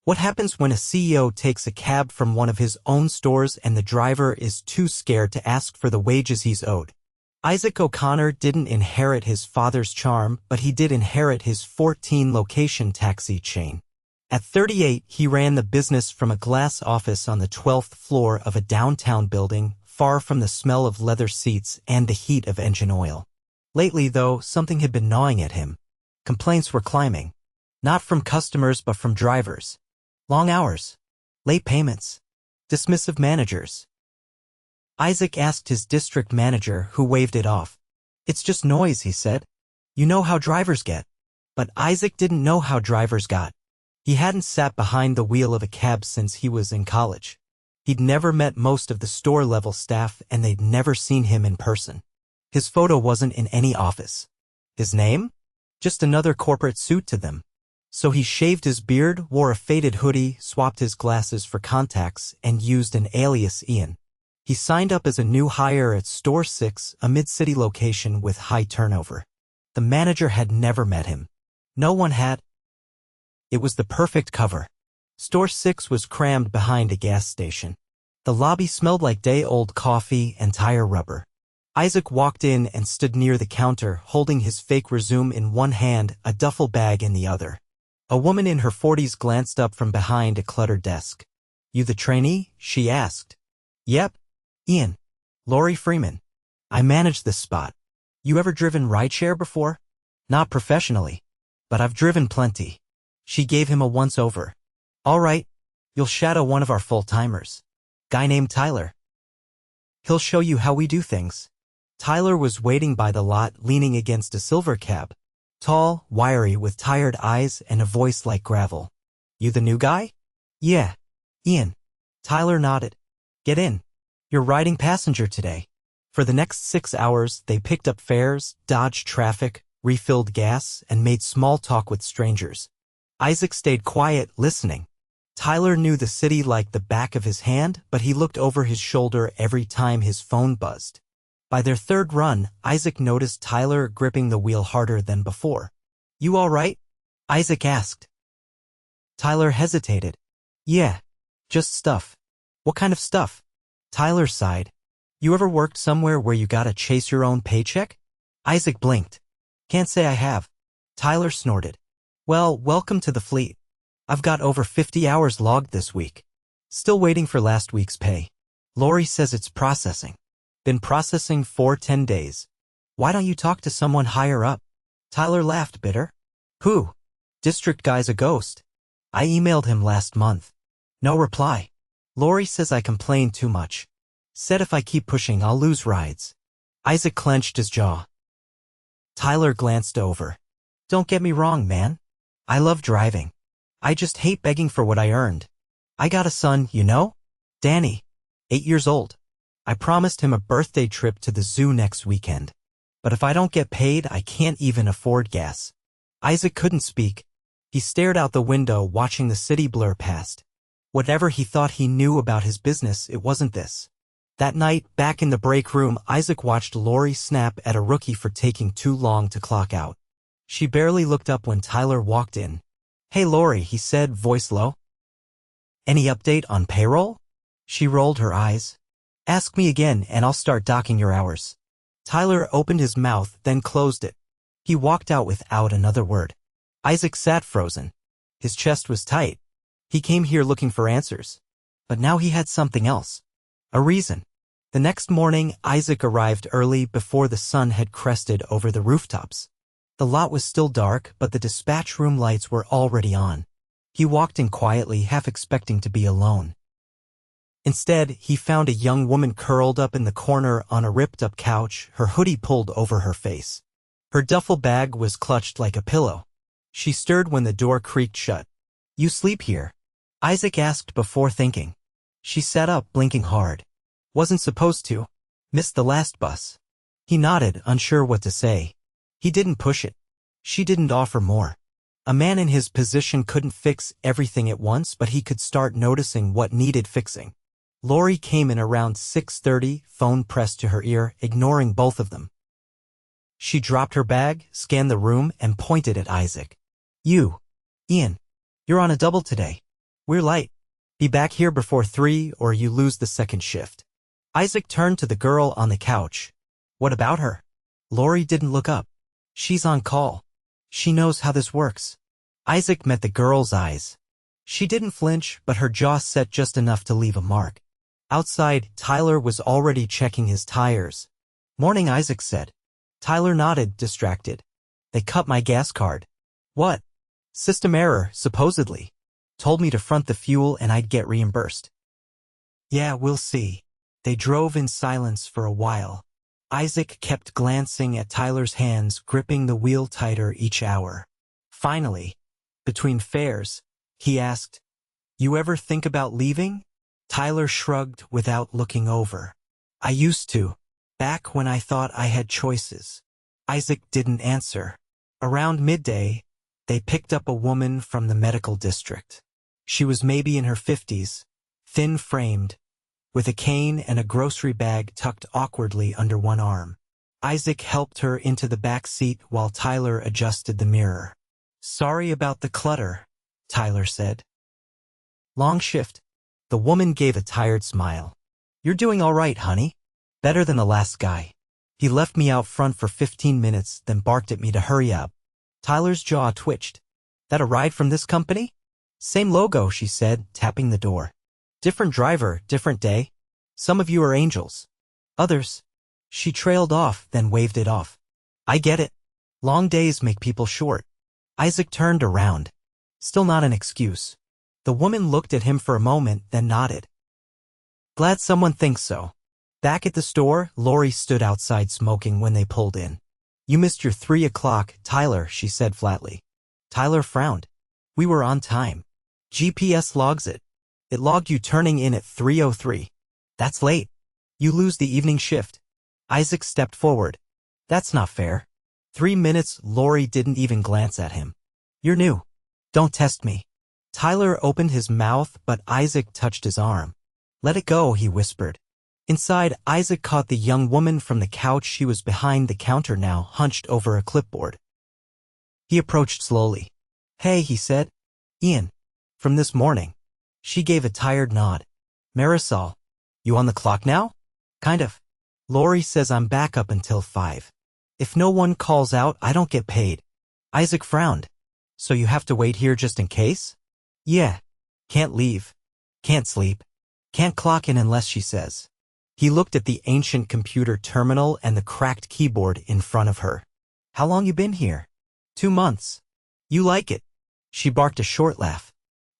What happens when a CEO takes a cab from one of his own stores and the driver is too scared to ask for the wages he's owed? Isaac O'Connor didn't inherit his father's charm, but he did inherit his 14-location taxi chain. At 38, he ran the business from a glass office on the 12th floor of a downtown building, far from the smell of leather seats and the heat of engine oil. Lately, though, something had been gnawing at him. Complaints were climbing. Not from customers but from drivers. Long hours. Late payments. Dismissive managers. Isaac asked his district manager, who waved it off. "It's just noise," he said. "You know how drivers get." But Isaac didn't know how drivers got. He hadn't sat behind the wheel of a cab since he was in college. He'd never met most of the store-level staff, and they'd never seen him in person. His photo wasn't in any office. His name? Just another corporate suit to them. So he shaved his beard, wore a faded hoodie, swapped his glasses for contacts, and used an alias Ian. He signed up as a new hire at Store 6, a mid-city location with high turnover. The manager had never met him. No one had. It was the perfect cover. Store 6 was crammed behind a gas station. The lobby smelled like day-old coffee and tire rubber. Isaac walked in and stood near the counter, holding his fake resume in one hand, a duffel bag in the other. A woman in her 40s glanced up from behind a cluttered desk. "You the trainee?" she asked. "Yep. Ian. Lori Freeman. I manage this spot. You ever driven rideshare before?" "Not professionally. But I've driven plenty." She gave him a once-over. "All right. You'll shadow one of our full-timers. Guy named Tyler. He'll show you how we do things." Tyler was waiting by the lot, leaning against a silver cab. Tall, wiry, with tired eyes and a voice like gravel. "You the new guy?" "Yeah. Ian." Tyler nodded. "Get in. You're riding passenger today." For the next 6 hours, they picked up fares, dodged traffic, refilled gas, and made small talk with strangers. Isaac stayed quiet, listening. Tyler knew the city like the back of his hand, but he looked over his shoulder every time his phone buzzed. By their third run, Isaac noticed Tyler gripping the wheel harder than before. "You all right?" Isaac asked. Tyler hesitated. "Yeah. Just stuff." "What kind of stuff?" Tyler sighed. "You ever worked somewhere where you gotta chase your own paycheck?" Isaac blinked. "Can't say I have." Tyler snorted. "Well, welcome to the fleet. I've got over 50 hours logged this week. Still waiting for last week's pay. Lori says it's processing. Been processing for 10 days. Why don't you talk to someone higher up?" Tyler laughed, bitter. "Who?" "District guy's a ghost. I emailed him last month. No reply. Lori says I complain too much. Said if I keep pushing I'll lose rides." Isaac clenched his jaw. Tyler glanced over. "Don't get me wrong, man. I love driving. I just hate begging for what I earned. I got a son, you know? Danny. 8 years old. I promised him a birthday trip to the zoo next weekend. But if I don't get paid, I can't even afford gas." Isaac couldn't speak. He stared out the window, watching the city blur past. Whatever he thought he knew about his business, it wasn't this. That night, back in the break room, Isaac watched Lori snap at a rookie for taking too long to clock out. She barely looked up when Tyler walked in. "Hey Lori," he said, voice low. "Any update on payroll?" She rolled her eyes. "Ask me again and I'll start docking your hours." Tyler opened his mouth, then closed it. He walked out without another word. Isaac sat frozen. His chest was tight. He came here looking for answers. But now he had something else. A reason. The next morning, Isaac arrived early before the sun had crested over the rooftops. The lot was still dark, but the dispatch room lights were already on. He walked in quietly, half expecting to be alone. Instead, he found a young woman curled up in the corner on a ripped-up couch, her hoodie pulled over her face. Her duffel bag was clutched like a pillow. She stirred when the door creaked shut. "You sleep here?" Isaac asked before thinking. She sat up, blinking hard. "Wasn't supposed to. Missed the last bus." He nodded, unsure what to say. He didn't push it. She didn't offer more. A man in his position couldn't fix everything at once, but he could start noticing what needed fixing. Lori came in around 6:30, phone pressed to her ear, ignoring both of them. She dropped her bag, scanned the room, and pointed at Isaac. "You. Ian. You're on a double today." We're late. Be back here before 3 or you lose the second shift. Isaac turned to the girl on the couch. What about her? Lori didn't look up. She's on call. She knows how this works. Isaac met the girl's eyes. She didn't flinch, but her jaw set just enough to leave a mark. Outside, Tyler was already checking his tires. Morning, Isaac said. Tyler nodded, distracted. They cut my gas card. What? System error, supposedly. Told me to front the fuel and I'd get reimbursed. Yeah, we'll see. They drove in silence for a while. Isaac kept glancing at Tyler's hands, gripping the wheel tighter each hour. Finally, between fares, he asked, You ever think about leaving? Tyler shrugged without looking over. I used to, back when I thought I had choices. Isaac didn't answer. Around midday, they picked up a woman from the medical district. She was maybe in her 50s, thin-framed, with a cane and a grocery bag tucked awkwardly under one arm. Isaac helped her into the back seat while Tyler adjusted the mirror. Sorry about the clutter, Tyler said. Long shift. The woman gave a tired smile. You're doing all right, honey. Better than the last guy. He left me out front for 15 minutes, then barked at me to hurry up. Tyler's jaw twitched. That a ride from this company? Same logo, she said, tapping the door. Different driver, different day. Some of you are angels. Others. She trailed off, then waved it off. I get it. Long days make people short. Isaac turned around. Still not an excuse. The woman looked at him for a moment, then nodded. Glad someone thinks so. Back at the store, Lori stood outside smoking when they pulled in. You missed your 3 o'clock, Tyler, she said flatly. Tyler frowned. We were on time. GPS logs it. It logged you turning in at 3:03. That's late. You lose the evening shift. Isaac stepped forward. That's not fair. 3 minutes, Lori didn't even glance at him. You're new. Don't test me. Tyler opened his mouth, but Isaac touched his arm. Let it go, he whispered. Inside, Isaac caught the young woman from the couch. She was behind the counter now, hunched over a clipboard. He approached slowly. Hey, he said. Ian. From this morning. She gave a tired nod. Marisol. You on the clock now? Kind of. Lori says I'm back up until 5. If no one calls out, I don't get paid. Isaac frowned. So you have to wait here just in case? Yeah. Can't leave. Can't sleep. Can't clock in unless she says. He looked at the ancient computer terminal and the cracked keyboard in front of her. How long you been here? 2 months. You like it? She barked a short laugh.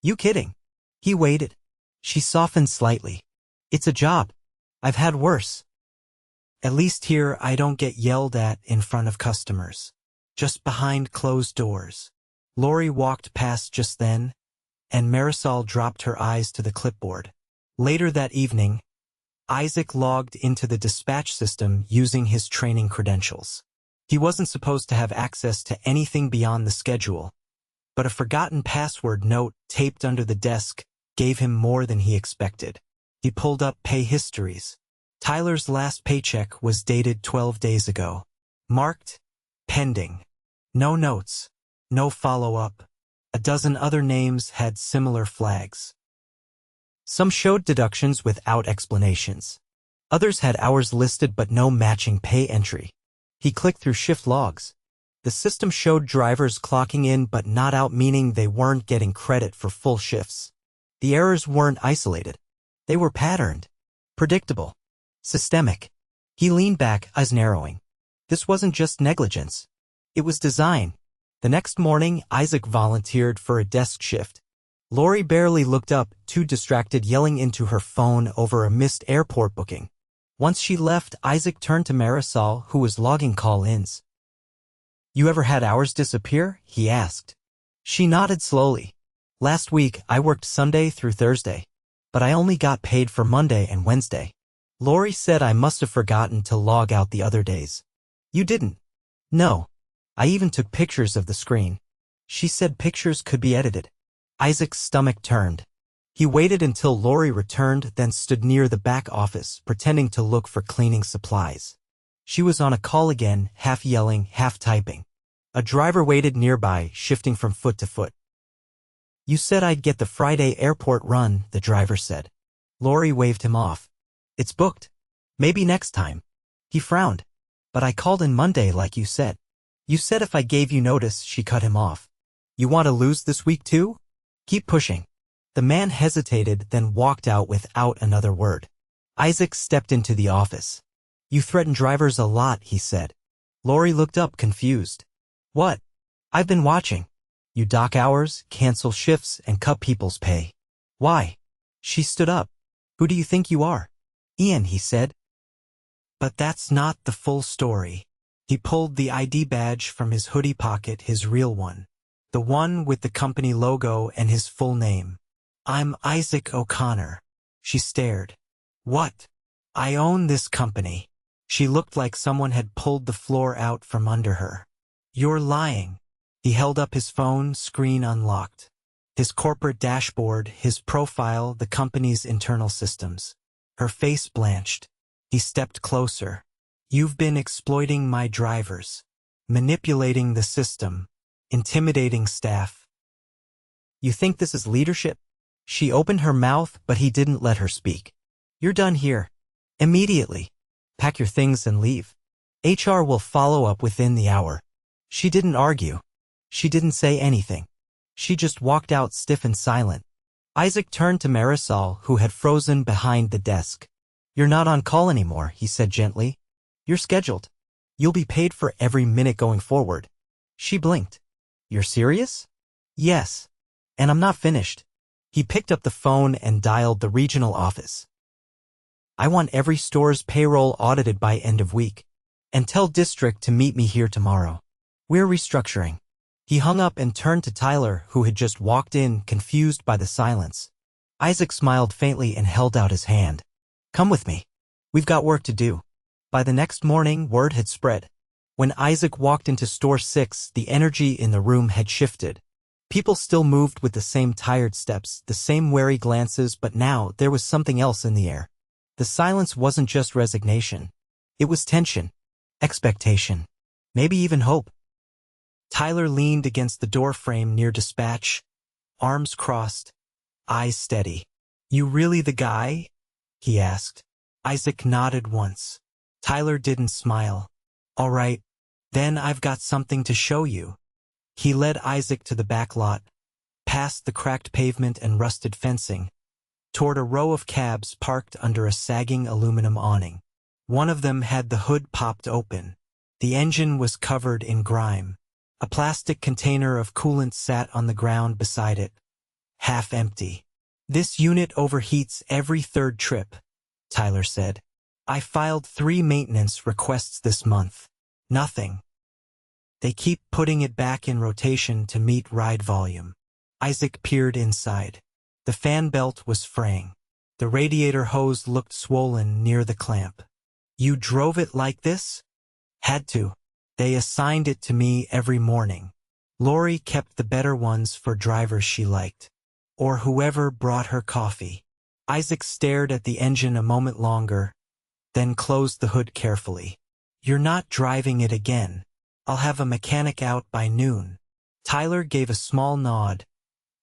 You kidding? He waited. She softened slightly. It's a job. I've had worse. At least here I don't get yelled at in front of customers. Just behind closed doors. Lori walked past just then, and Marisol dropped her eyes to the clipboard. Later that evening, Isaac logged into the dispatch system using his training credentials. He wasn't supposed to have access to anything beyond the schedule, but a forgotten password note taped under the desk gave him more than he expected. He pulled up pay histories. Tyler's last paycheck was dated 12 days ago. Marked, pending. No notes. No follow-up. A dozen other names had similar flags. Some showed deductions without explanations. Others had hours listed but no matching pay entry. He clicked through shift logs. The system showed drivers clocking in but not out, meaning they weren't getting credit for full shifts. The errors weren't isolated. They were patterned. Predictable. Systemic. He leaned back, eyes narrowing. This wasn't just negligence. It was design. The next morning, Isaac volunteered for a desk shift. Lori barely looked up, too distracted yelling into her phone over a missed airport booking. Once she left, Isaac turned to Marisol, who was logging call-ins. You ever had hours disappear? He asked. She nodded slowly. Last week, I worked Sunday through Thursday, but I only got paid for Monday and Wednesday. Lori said I must have forgotten to log out the other days. You didn't? No. I even took pictures of the screen. She said pictures could be edited. Isaac's stomach turned. He waited until Lori returned, then stood near the back office, pretending to look for cleaning supplies. She was on a call again, half yelling, half typing. A driver waited nearby, shifting from foot to foot. You said I'd get the Friday airport run, the driver said. Lori waved him off. It's booked. Maybe next time. He frowned. But I called in Monday like you said. You said if I gave you notice, she cut him off. You want to lose this week too? Keep pushing. The man hesitated, then walked out without another word. Isaac stepped into the office. You threaten drivers a lot, he said. Lori looked up, confused. What? I've been watching. You dock hours, cancel shifts, and cut people's pay. Why? She stood up. Who do you think you are? Ian, he said. But that's not the full story. He pulled the ID badge from his hoodie pocket, his real one. The one with the company logo and his full name. I'm Isaac O'Connor. She stared. What? I own this company. She looked like someone had pulled the floor out from under her. You're lying. He held up his phone, screen unlocked. His corporate dashboard, his profile, the company's internal systems. Her face blanched. He stepped closer. You've been exploiting my drivers, manipulating the system, intimidating staff. You think this is leadership? She opened her mouth, but he didn't let her speak. You're done here. Immediately. Pack your things and leave. HR will follow up within the hour. She didn't argue. She didn't say anything. She just walked out stiff and silent. Isaac turned to Marisol, who had frozen behind the desk. You're not on call anymore, he said gently. You're scheduled. You'll be paid for every minute going forward. She blinked. You're serious? Yes. And I'm not finished. He picked up the phone and dialed the regional office. I want every store's payroll audited by end of week. And tell district to meet me here tomorrow. We're restructuring. He hung up and turned to Tyler, who had just walked in, confused by the silence. Isaac smiled faintly and held out his hand. Come with me. We've got work to do. By the next morning, word had spread. When Isaac walked into store 6, the energy in the room had shifted. People still moved with the same tired steps, the same wary glances, but now there was something else in the air. The silence wasn't just resignation. It was tension, expectation, maybe even hope. Tyler leaned against the doorframe near dispatch, arms crossed, eyes steady. You really the guy? He asked. Isaac nodded once. Tyler didn't smile. All right, then I've got something to show you. He led Isaac to the back lot, past the cracked pavement and rusted fencing, toward a row of cabs parked under a sagging aluminum awning. One of them had the hood popped open. The engine was covered in grime. A plastic container of coolant sat on the ground beside it, half empty. This unit overheats every third trip, Tyler said. I filed 3 maintenance requests this month. Nothing. They keep putting it back in rotation to meet ride volume. Isaac peered inside. The fan belt was fraying. The radiator hose looked swollen near the clamp. You drove it like this? Had to. They assigned it to me every morning. Lori kept the better ones for drivers she liked. Or whoever brought her coffee. Isaac stared at the engine a moment longer, then closed the hood carefully. You're not driving it again. I'll have a mechanic out by noon. Tyler gave a small nod,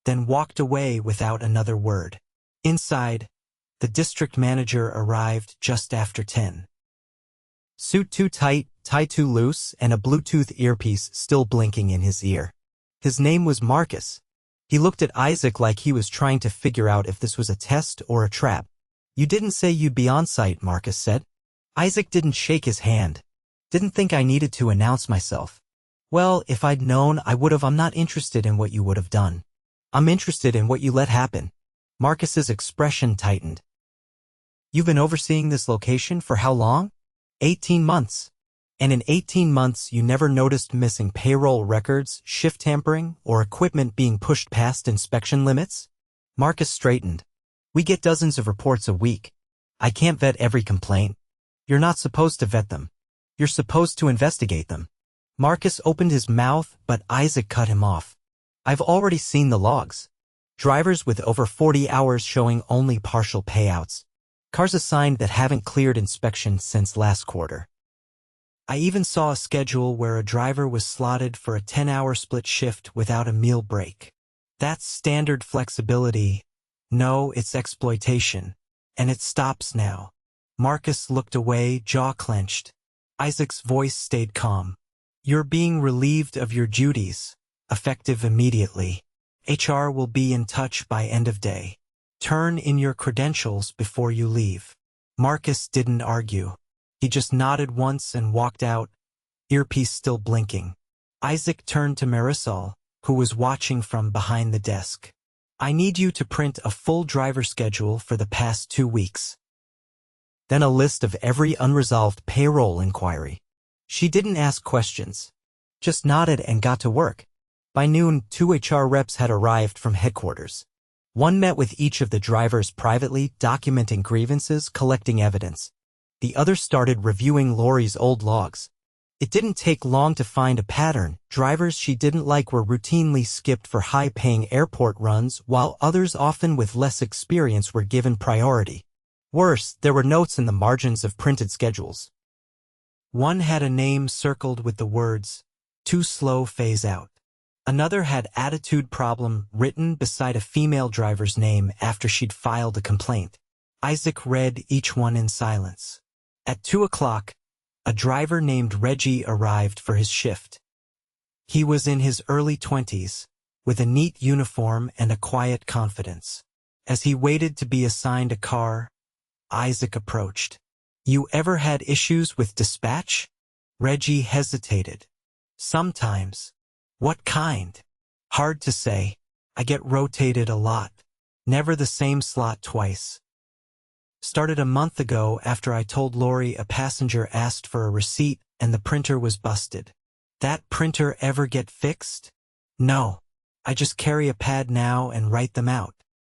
then walked away without another word. Inside, the district manager arrived just after 10. Suit too tight, tie too loose, and a Bluetooth earpiece still blinking in his ear. His name was Marcus. He looked at Isaac like he was trying to figure out if this was a test or a trap. You didn't say you'd be on site, Marcus said. Isaac didn't shake his hand. Didn't think I needed to announce myself. Well, if I'd known, I would've. I'm not interested in what you would have done. I'm interested in what you let happen. Marcus's expression tightened. You've been overseeing this location for how long? 18 months. And in 18 months you never noticed missing payroll records, shift tampering, or equipment being pushed past inspection limits? Marcus straightened. We get dozens of reports a week. I can't vet every complaint. You're not supposed to vet them. You're supposed to investigate them. Marcus opened his mouth, but Isaac cut him off. I've already seen the logs. Drivers with over 40 hours showing only partial payouts. Cars assigned that haven't cleared inspection since last quarter. I even saw a schedule where a driver was slotted for a 10-hour split shift without a meal break. That's standard flexibility. No, it's exploitation. And it stops now. Marcus looked away, jaw clenched. Isaac's voice stayed calm. You're being relieved of your duties, effective immediately. HR will be in touch by end of day. Turn in your credentials before you leave. Marcus didn't argue. He just nodded once and walked out, earpiece still blinking. Isaac turned to Marisol, who was watching from behind the desk. I need you to print a full driver schedule for the past 2 weeks. Then a list of every unresolved payroll inquiry. She didn't ask questions, just nodded and got to work. By noon, 2 HR reps had arrived from headquarters. One met with each of the drivers privately, documenting grievances, collecting evidence. The other started reviewing Lori's old logs. It didn't take long to find a pattern. Drivers she didn't like were routinely skipped for high-paying airport runs, while others, often with less experience, were given priority. Worse, there were notes in the margins of printed schedules. One had a name circled with the words, "Too slow, phase out." Another had "attitude problem" written beside a female driver's name after she'd filed a complaint. Isaac read each one in silence. At 2 o'clock, a driver named Reggie arrived for his shift. He was in his early 20s, with a neat uniform and a quiet confidence. As he waited to be assigned a car, Isaac approached. You ever had issues with dispatch? Reggie hesitated. Sometimes. What kind? Hard to say. I get rotated a lot. Never the same slot twice. Started a month ago after I told Lori a passenger asked for a receipt and the printer was busted. That printer ever get fixed? No. I just carry a pad now and write them out.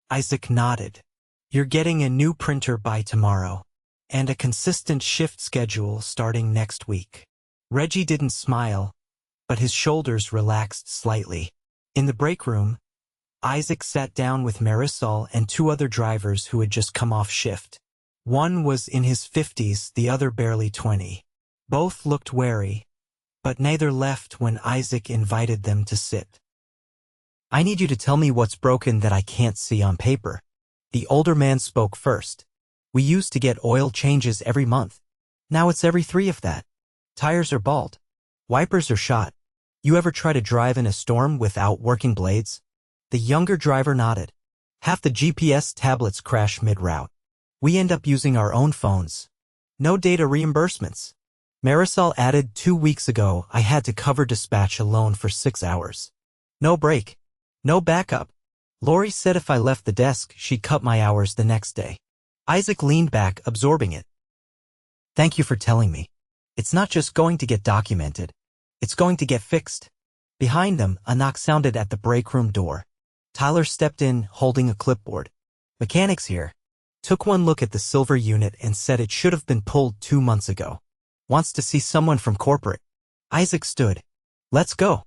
Isaac nodded. You're getting a new printer by tomorrow. And a consistent shift schedule starting next week. Reggie didn't smile, but his shoulders relaxed slightly. In the break room, Isaac sat down with Marisol and 2 other drivers who had just come off shift. One was in his 50s, the other barely 20. Both looked wary, but neither left when Isaac invited them to sit. I need you to tell me what's broken that I can't see on paper. The older man spoke first. We used to get oil changes every month. Now it's every 3 if that. Tires are bald. Wipers are shot. You ever try to drive in a storm without working blades? The younger driver nodded. Half the GPS tablets crash mid-route. We end up using our own phones. No data reimbursements. Marisol added 2 weeks ago I had to cover dispatch alone for 6 hours. No break. No backup. Lori said if I left the desk, she'd cut my hours the next day. Isaac leaned back, absorbing it. Thank you for telling me. It's not just going to get documented. It's going to get fixed. Behind them, a knock sounded at the break room door. Tyler stepped in, holding a clipboard. Mechanics here. Took one look at the silver unit and said it should have been pulled 2 months ago. Wants to see someone from corporate. Isaac stood. Let's go.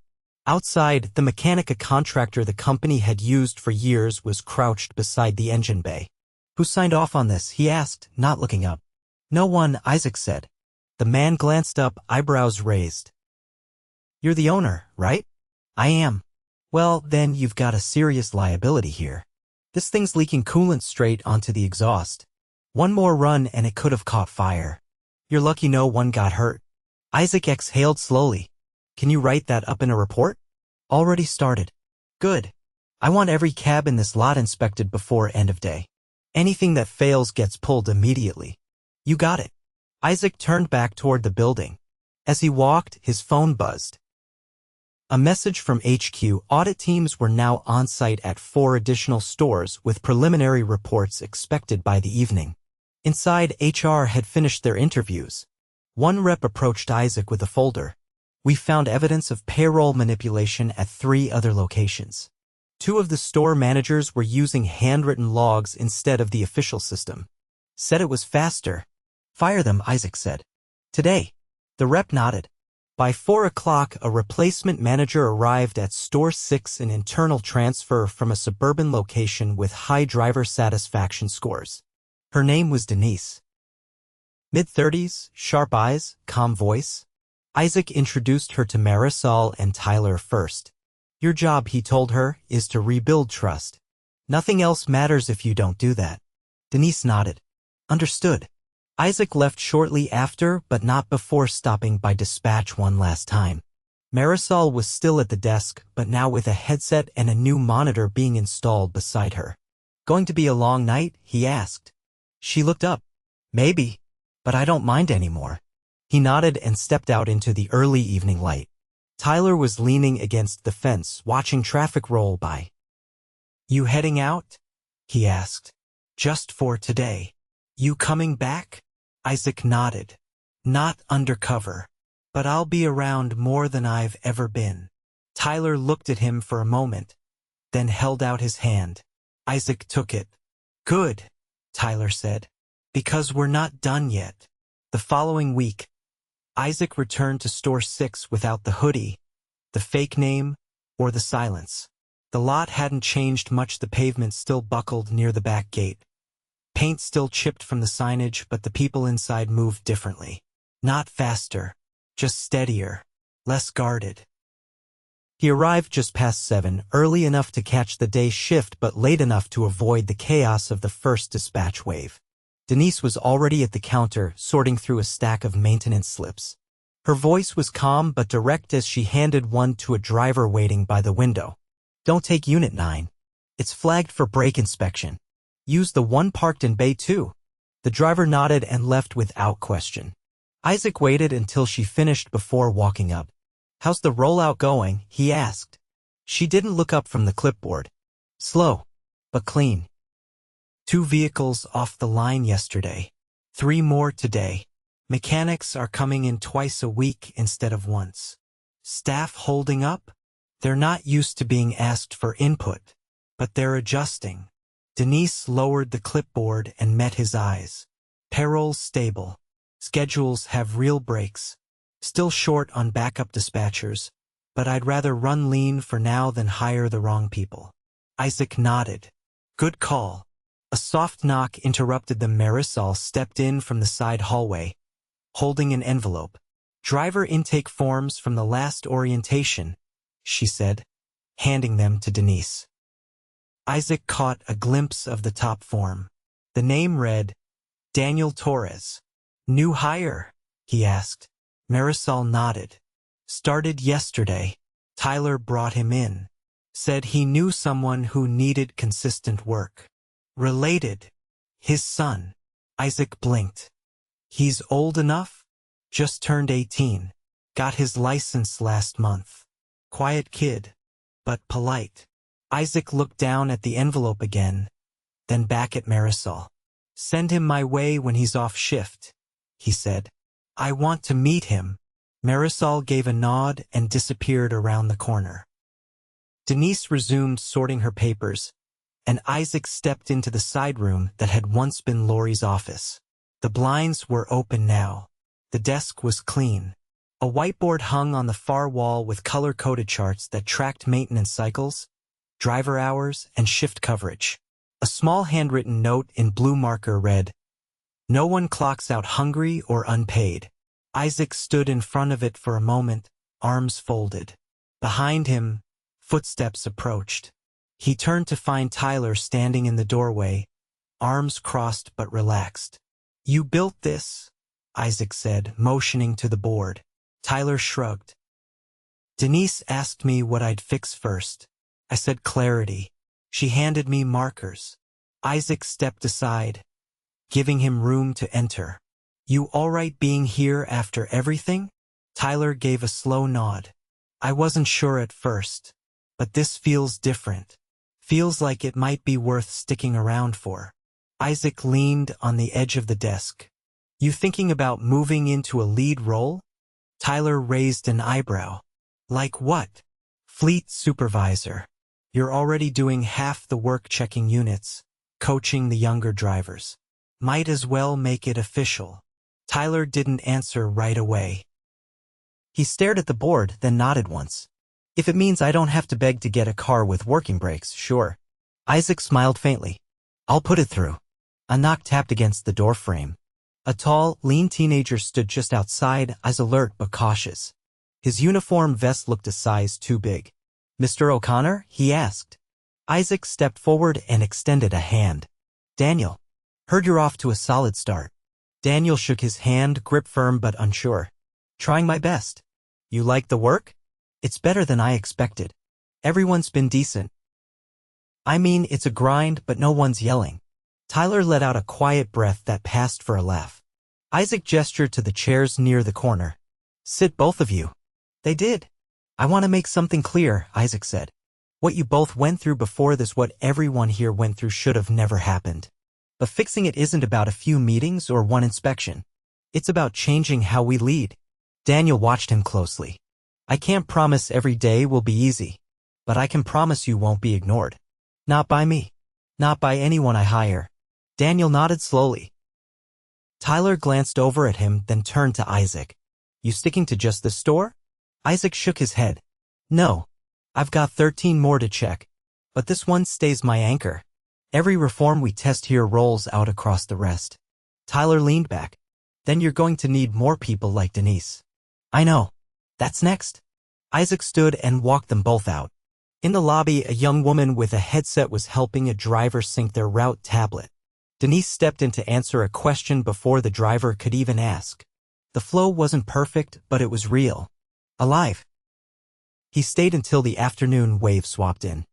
Outside, the mechanic, a contractor the company had used for years, was crouched beside the engine bay. Who signed off on this? He asked, not looking up. No one, Isaac said. The man glanced up, eyebrows raised. You're the owner, right? I am. Well, then you've got a serious liability here. This thing's leaking coolant straight onto the exhaust. One more run and it could have caught fire. You're lucky no one got hurt. Isaac exhaled slowly. Can you write that up in a report? Already started. Good. I want every cab in this lot inspected before end of day. Anything that fails gets pulled immediately. You got it. Isaac turned back toward the building. As he walked, his phone buzzed. A message from HQ. Audit teams were now on site at 4 additional stores with preliminary reports expected by the evening. Inside, HR had finished their interviews. One rep approached Isaac with a folder. We found evidence of payroll manipulation at 3 other locations. 2 of the store managers were using handwritten logs instead of the official system. Said it was faster. Fire them, Isaac said. Today. The rep nodded. By 4 o'clock, a replacement manager arrived at Store 6, an internal transfer from a suburban location with high driver satisfaction scores. Her name was Denise. Mid-30s, sharp eyes, calm voice. Isaac introduced her to Marisol and Tyler first. Your job, he told her, is to rebuild trust. Nothing else matters if you don't do that. Denise nodded. Understood. Isaac left shortly after, but not before stopping by dispatch one last time. Marisol was still at the desk, but now with a headset and a new monitor being installed beside her. Going to be a long night? He asked. She looked up. Maybe, but I don't mind anymore. He nodded and stepped out into the early evening light. Tyler was leaning against the fence, watching traffic roll by. You heading out? He asked. Just for today. You coming back? Isaac nodded. Not undercover. But I'll be around more than I've ever been. Tyler looked at him for a moment, then held out his hand. Isaac took it. Good, Tyler said. Because we're not done yet. The following week, Isaac returned to Store 6 without the hoodie, the fake name, or the silence. The lot hadn't changed much. The pavement still buckled near the back gate. Paint still chipped from the signage, but the people inside moved differently. Not faster, just steadier, less guarded. He arrived just past 7, early enough to catch the day shift but late enough to avoid the chaos of the first dispatch wave. Denise was already at the counter, sorting through a stack of maintenance slips. Her voice was calm but direct as she handed one to a driver waiting by the window. Don't take Unit 9. It's flagged for brake inspection. Use the one parked in Bay 2. The driver nodded and left without question. Isaac waited until she finished before walking up. How's the rollout going? He asked. She didn't look up from the clipboard. Slow, but clean. 2 vehicles off the line yesterday. 3 more today. Mechanics are coming in twice a week instead of once. Staff holding up? They're not used to being asked for input, but they're adjusting. Denise lowered the clipboard and met his eyes. Payroll's stable. Schedules have real breaks. Still short on backup dispatchers, but I'd rather run lean for now than hire the wrong people. Isaac nodded. Good call. A soft knock interrupted them. Marisol stepped in from the side hallway, holding an envelope. Driver intake forms from the last orientation, she said, handing them to Denise. Isaac caught a glimpse of the top form. The name read, Daniel Torres. New hire? He asked. Marisol nodded. Started yesterday. Tyler brought him in. Said he knew someone who needed consistent work. Related. His son. Isaac blinked. He's old enough? Just turned 18. Got his license last month. Quiet kid, but polite. Isaac looked down at the envelope again, then back at Marisol. Send him my way when he's off shift, he said. I want to meet him. Marisol gave a nod and disappeared around the corner. Denise resumed sorting her papers, and Isaac stepped into the side room that had once been Lori's office. The blinds were open now. The desk was clean. A whiteboard hung on the far wall with color-coded charts that tracked maintenance cycles, driver hours, and shift coverage. A small handwritten note in blue marker read, No one clocks out hungry or unpaid. Isaac stood in front of it for a moment, arms folded. Behind him, footsteps approached. He turned to find Tyler standing in the doorway, arms crossed but relaxed. You built this, Isaac said, motioning to the board. Tyler shrugged. Denise asked me what I'd fix first. I said clarity. She handed me markers. Isaac stepped aside, giving him room to enter. You all right being here after everything? Tyler gave a slow nod. I wasn't sure at first, but this feels different. Feels like it might be worth sticking around for. Isaac leaned on the edge of the desk. You thinking about moving into a lead role? Tyler raised an eyebrow. Like what? Fleet supervisor. You're already doing half the work checking units, coaching the younger drivers. Might as well make it official. Tyler didn't answer right away. He stared at the board, then nodded once. If it means I don't have to beg to get a car with working brakes, sure. Isaac smiled faintly. I'll put it through. A knock tapped against the door frame. A tall, lean teenager stood just outside, eyes alert but cautious. His uniform vest looked a size too big. Mr. O'Connor? He asked. Isaac stepped forward and extended a hand. Daniel. Heard you're off to a solid start. Daniel shook his hand, grip firm but unsure. Trying my best. You like the work? It's better than I expected. Everyone's been decent. I mean, it's a grind, but no one's yelling. Tyler let out a quiet breath that passed for a laugh. Isaac gestured to the chairs near the corner. Sit, both of you. They did. I want to make something clear, Isaac said. What you both went through before this, what everyone here went through, should have never happened. But fixing it isn't about a few meetings or one inspection. It's about changing how we lead. Daniel watched him closely. I can't promise every day will be easy, but I can promise you won't be ignored. Not by me. Not by anyone I hire. Daniel nodded slowly. Tyler glanced over at him, then turned to Isaac. You sticking to just this store? Isaac shook his head. No. I've got 13 more to check. But this one stays my anchor. Every reform we test here rolls out across the rest. Tyler leaned back. Then you're going to need more people like Denise. I know. That's next. Isaac stood and walked them both out. In the lobby, a young woman with a headset was helping a driver sync their route tablet. Denise stepped in to answer a question before the driver could even ask. The flow wasn't perfect, but it was real. Alive. He stayed until the afternoon wave swapped in.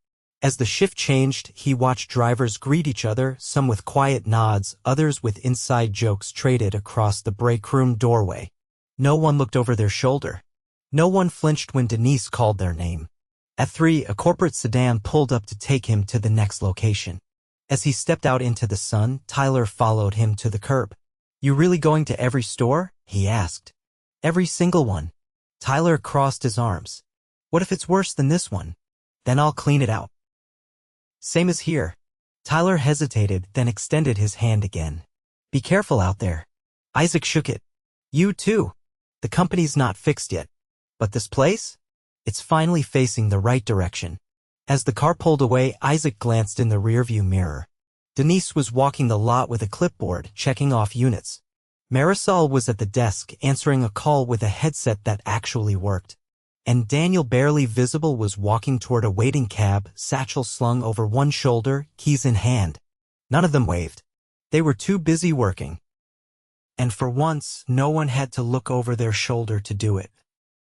As the shift changed, he watched drivers greet each other, some with quiet nods, others with inside jokes traded across the break room doorway. No one looked over their shoulder. No one flinched when Denise called their name. At 3, a corporate sedan pulled up to take him to the next location. As he stepped out into the sun, Tyler followed him to the curb. You really going to every store? He asked. Every single one. Tyler crossed his arms. What if it's worse than this one? Then I'll clean it out. Same as here. Tyler hesitated, then extended his hand again. Be careful out there. Isaac shook it. You too. The company's not fixed yet. But this place? It's finally facing the right direction. As the car pulled away, Isaac glanced in the rearview mirror. Denise was walking the lot with a clipboard, checking off units. Marisol was at the desk, answering a call with a headset that actually worked. And Daniel, barely visible, was walking toward a waiting cab, satchel slung over one shoulder, keys in hand. None of them waved. They were too busy working. And for once, no one had to look over their shoulder to do it.